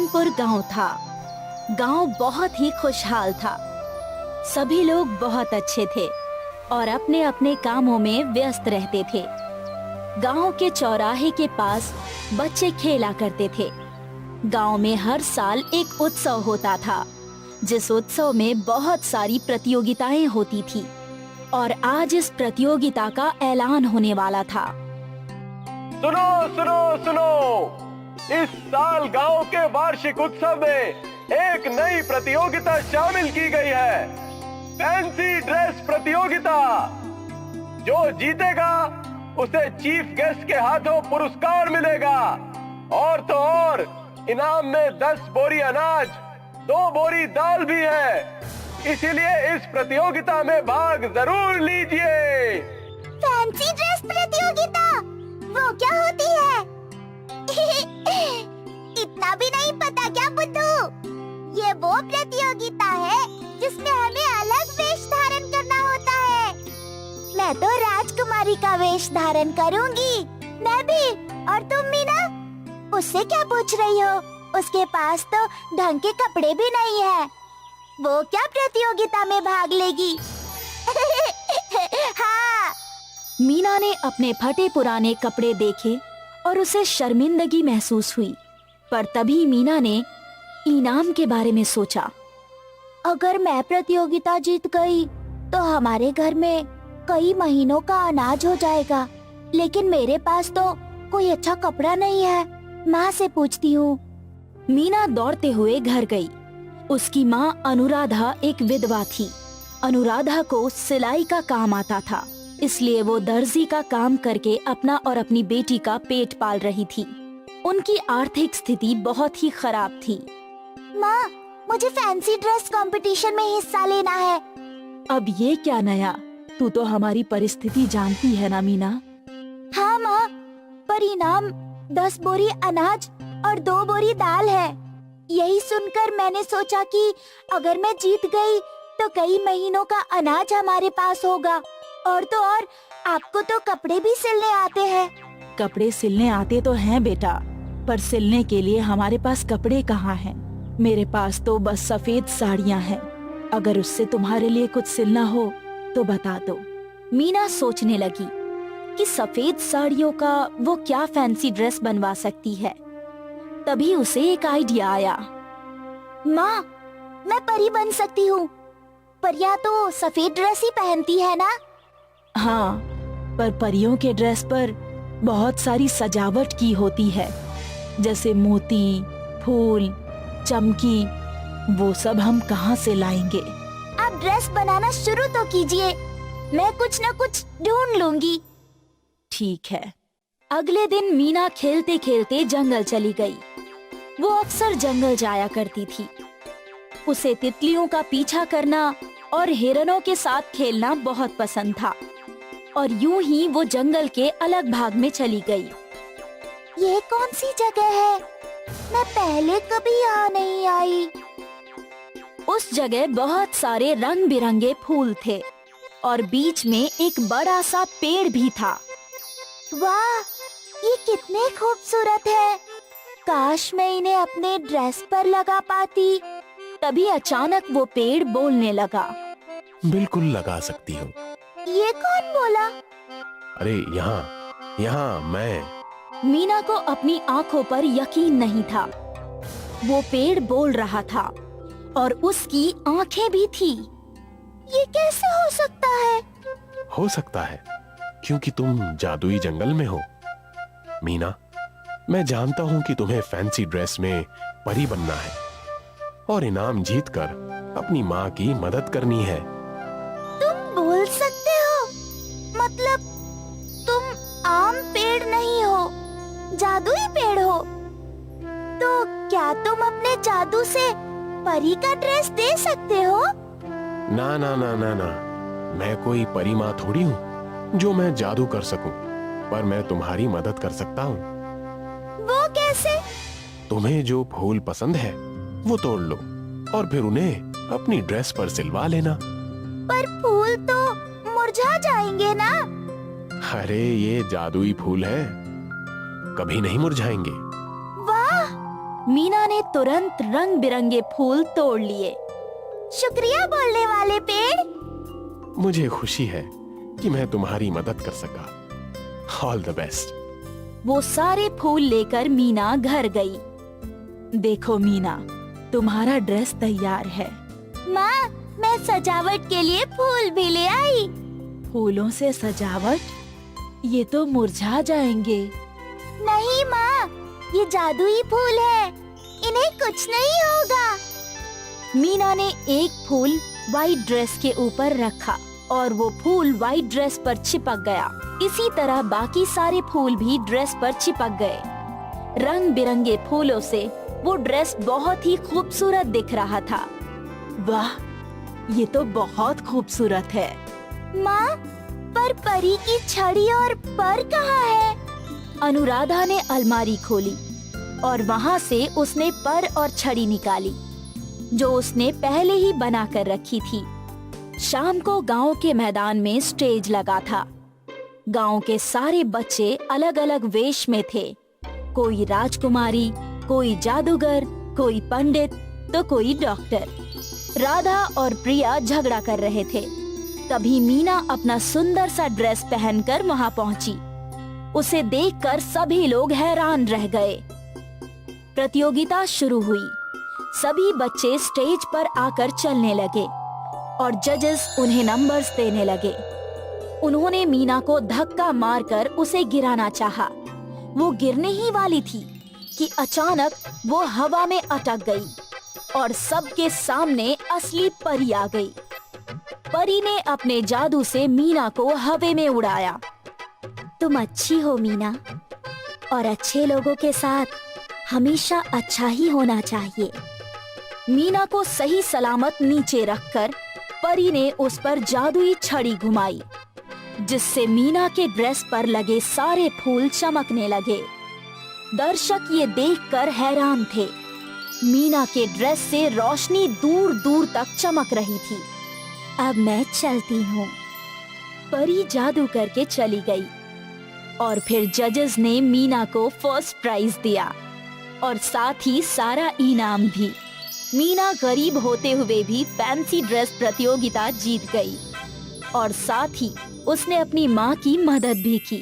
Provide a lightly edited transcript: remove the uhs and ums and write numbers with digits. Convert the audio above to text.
रतनपुर गांव था। गांव बहुत ही खुशहाल था। सभी लोग बहुत अच्छे थे और अपने अपने कामों में व्यस्त रहते थे। गांव के चौराहे के पास बच्चे खेला करते थे। गांव में हर साल एक उत्सव होता था, जिस उत्सव में बहुत सारी प्रतियोगिताएं होती थी और आज इस प्रतियोगिता का ऐलान होने वाला था। सुनो सुनो सुनो, इस साल गांव के वार्षिक उत्सव में एक नई प्रतियोगिता शामिल की गई है, फैंसी ड्रेस प्रतियोगिता। जो जीतेगा उसे चीफ गेस्ट के हाथों पुरस्कार मिलेगा और तो और इनाम में 10 बोरी अनाज, 2 बोरी दाल भी है। इसीलिए इस प्रतियोगिता में भाग जरूर लीजिए। फैंसी ड्रेस प्रतियोगिता, वो क्या होती है? इतना भी नहीं पता क्या बुद्धू? ये वो प्रतियोगिता है जिसमें हमें अलग वेश धारण करना होता है। मैं तो राजकुमारी का वेश धारण करूंगी। मैं भी। और तुम मीना, उससे क्या पूछ रही हो? उसके पास तो ढंग के कपड़े भी नहीं है। वो क्या प्रतियोगिता में भाग लेगी? हाँ। मीना ने अपने फटे पुराने कपड़े देखे और उसे शर्मिंदगी महसूस हुई। पर तभी मीना ने इनाम के बारे में सोचा। अगर मैं प्रतियोगिता जीत गई तो हमारे घर में कई महीनों का अनाज हो जाएगा, लेकिन मेरे पास तो कोई अच्छा कपड़ा नहीं है। माँ से पूछती हूँ। मीना दौड़ते हुए घर गई। उसकी माँ अनुराधा एक विधवा थी। अनुराधा को सिलाई का काम आता था, इसलिए वो दर्जी का काम करके अपना और अपनी बेटी का पेट पाल रही थी। उनकी आर्थिक स्थिति बहुत ही खराब थी। माँ, मुझे फैंसी ड्रेस कंपटीशन में हिस्सा लेना है। अब ये क्या नया? तू तो हमारी परिस्थिति जानती है ना मीना। हाँ माँ, पर इनाम 10 बोरी अनाज और 2 बोरी दाल है। यही सुनकर मैंने सोचा कि अगर मैं जीत गई तो कई महीनों का अनाज हमारे पास होगा। और तो और आपको तो कपड़े भी सिलने आते हैं। कपड़े सिलने आते तो हैं बेटा, पर सिलने के लिए हमारे पास कपड़े कहाँ हैं? मेरे पास तो बस सफेद साड़ियाँ हैं। अगर उससे तुम्हारे लिए कुछ सिलना हो तो बता दो। मीना सोचने लगी कि सफेद साड़ियों का वो क्या फैंसी ड्रेस बनवा सकती है। तभी उसे एक आइडिया आया। माँ, मैं परी बन सकती हूँ। परियां तो सफेद ड्रेस ही पहनती है ना? हाँ, पर परियों के ड्रेस पर बहुत सारी सजावट की होती है, जैसे मोती, फूल, चमकी। वो सब हम कहाँ से लाएंगे? आप ड्रेस बनाना शुरू तो कीजिए, मैं कुछ न कुछ ढूंढ लूंगी। ठीक है। अगले दिन मीना खेलते खेलते जंगल चली गई। वो अक्सर जंगल जाया करती थी। उसे तितलियों का पीछा करना और हिरणों के साथ खेलना बहुत पसंद था। और यूं ही वो जंगल के अलग भाग में चली गई। ये कौन सी जगह है? मैं पहले कभी यहाँ नहीं आई। उस जगह बहुत सारे रंग बिरंगे फूल थे और बीच में एक बड़ा सा पेड़ भी था। वाह, ये कितने खूबसूरत है। काश मैं इन्हें अपने ड्रेस पर लगा पाती। तभी अचानक वो पेड़ बोलने लगा। बिल्कुल लगा सकती हो। ये कौन बोला? अरे यहाँ मैं। मीना को अपनी आंखों पर यकीन नहीं था। वो पेड़ बोल रहा था और उसकी आंखें भी थी। ये कैसे हो सकता है? हो सकता है क्योंकि तुम जादुई जंगल में हो। मीना, मैं जानता हूँ कि तुम्हें फैंसी ड्रेस में परी बनना है और इनाम जीतकर अपनी माँ की मदद करनी है। तुम बोल सकते हो? मतलब तुम आम पेड़ नहीं हो, जादुई पेड़ हो। तो क्या तुम अपने जादू से परी का ड्रेस दे सकते हो? ना ना ना ना ना, मैं कोई परी माँ थोड़ी हूँ जो मैं जादू कर सकूं, पर मैं तुम्हारी मदद कर सकता हूँ। वो कैसे? तुम्हें जो फूल पसंद है वो तोड़ लो और फिर उन्हें अपनी ड्रेस पर सिलवा लेना। पर फूल तो मुरझा जाएंगे ना? अरे ये जादुई फूल है, कभी नहीं मुरझाएंगे। वाह, मीना ने तुरंत रंग बिरंगे फूल तोड़ लिए। शुक्रिया बोलने वाले पेड़। मुझे खुशी है कि मैं तुम्हारी मदद कर सका। All the best. वो सारे फूल लेकर मीना घर गई। देखो मीना, तुम्हारा ड्रेस तैयार है। माँ, मैं सजावट के लिए फूल भी ले आई। फूलों से सजावट? ये तो मुरझा जाएंगे। नहीं माँ, ये जादुई फूल है, इन्हें कुछ नहीं होगा। मीना ने एक फूल वाइट ड्रेस के ऊपर रखा और वो फूल वाइट ड्रेस पर चिपक गया। इसी तरह बाकी सारे फूल भी ड्रेस पर चिपक गए। रंग बिरंगे फूलों से वो ड्रेस बहुत ही खूबसूरत दिख रहा था। वाह, ये तो बहुत खूबसूरत है। माँ, पर परी की छड़ी और पर कहाँ है? अनुराधा ने अलमारी खोली और वहाँ से उसने पर और छड़ी निकाली, जो उसने पहले ही बना कर रखी थी। शाम को गांव के मैदान में स्टेज लगा था। गांव के सारे बच्चे अलग अलग वेश में थे। कोई राजकुमारी, कोई जादूगर, कोई पंडित तो कोई डॉक्टर। राधा और प्रिया झगड़ा कर रहे थे। तभी मीना अपना सुंदर सा ड्रेस पहनकर वहां पहुंची। उसे देखकर सभी लोग हैरान रह गए। प्रतियोगिता शुरू हुई। सभी बच्चे स्टेज पर आकर चलने लगे और जजेस उन्हें नंबर्स देने लगे। उन्होंने मीना को धक्का मारकर उसे गिराना चाहा। वो गिरने ही वाली थी कि अचानक वो हवा में अटक गई और सबके सामने असली परी आ गई। परी ने अपने जादू से मीना को हवा में उड़ाया। तुम अच्छी हो मीना, और अच्छे लोगों के साथ हमेशा अच्छा ही होना चाहिए। मीना को सही सलामत नीचे रखकर परी ने उस पर जादुई छड़ी घुमाई, जिससे मीना के ड्रेस पर लगे सारे फूल चमकने लगे। दर्शक ये देखकर हैरान थे। मीना के ड्रेस से रोशनी दूर दूर तक चमक रही थी। अब मैं चलती हूँ। परी जादू करके चली गई और फिर जजेस ने मीना को फर्स्ट प्राइज दिया और साथ ही सारा इनाम भी। मीना गरीब होते हुए भी फैंसी ड्रेस प्रतियोगिता जीत गई और साथ ही उसने अपनी माँ की मदद भी की।